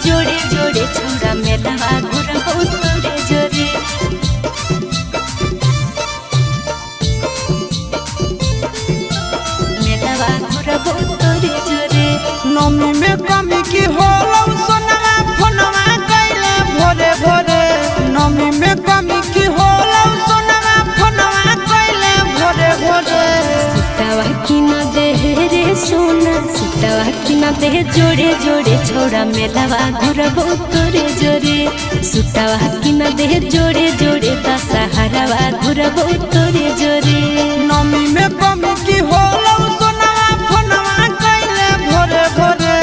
जोड़े जोड़े छौड़ा मेलवा घुरबो तोरे जोरे मेलवा घुरबो तोरे जोरे। नमी में कमी की होलौ सोनवा फोनवा कैले भोरे भोरे नमी में कमी की होलौ सोनवा फोनवा कैले भोरे भोरे सुतावा की न दे रे सोना सुतावा की न दे जोड़े जोड़े छौड़ा मेलवा घुरबो तोरे जोरे सुतावा की न दे जोड़े जोड़े दशहरावा घुरबो तोरे जोरे। नमी में कमी की होलौ सोनवा फोनवा कैले भोरे भोरे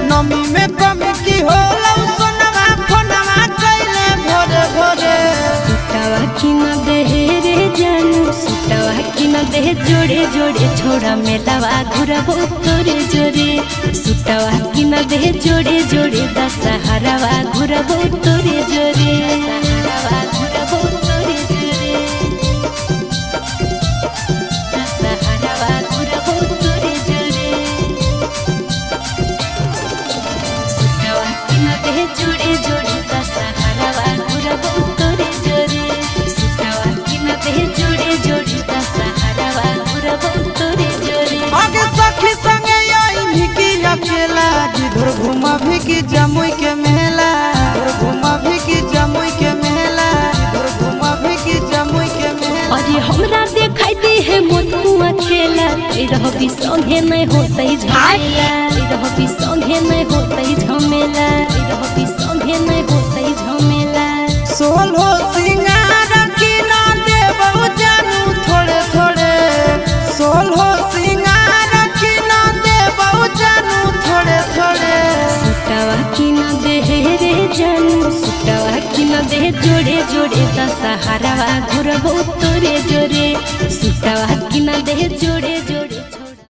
नमी में कमी की होलौ सोनवा फोनवा कैले भोरे भोरे सुतावा की न दे रे जानू सुतावा की न दे जोड़े जोड़े छौड़ा मेलवा घुरबो तोरे जोरे सुतावा की न दे जोड़े जोड़े दशहरावा घुरबो तोरे जोरे दशहरावा घुरबो तोरे जोरे दशहरावा घुरबो तोरे जोरे सुतावा की न दे जोड़े जोड़े दशहरावा घुरबो तोरे जोरे सुतावा की न दे जोड़े जोड़े दशहरावा घुरबो तोरे जोरे। आगे सखी संगे आई भिकी अकेला जिधर घुमा भिकी जमुई के मेला जिधर घुमा भिकी जमुई के मेला जिधर घुमा भिकी जमुई के मेला। अरे हमरा देखाई दे है मोतुआ खेला रहबी संगे नहीं होतई झमेला रहबी संगे नहीं होतई झमेला रहबी संगे नहीं होतई झमेला। सोलो सिंगार की ना देबौ जानू थोड़े थोड़े सोलो सिंगार की ना देबौ जानू थोड़े थोड़े सुतावा की न दे रे जानू सुतावा की न दे जोड़े जोड़े दशहरावा घुरबो तोरे जोरे सुतावा की न दे जोड़े जोड़े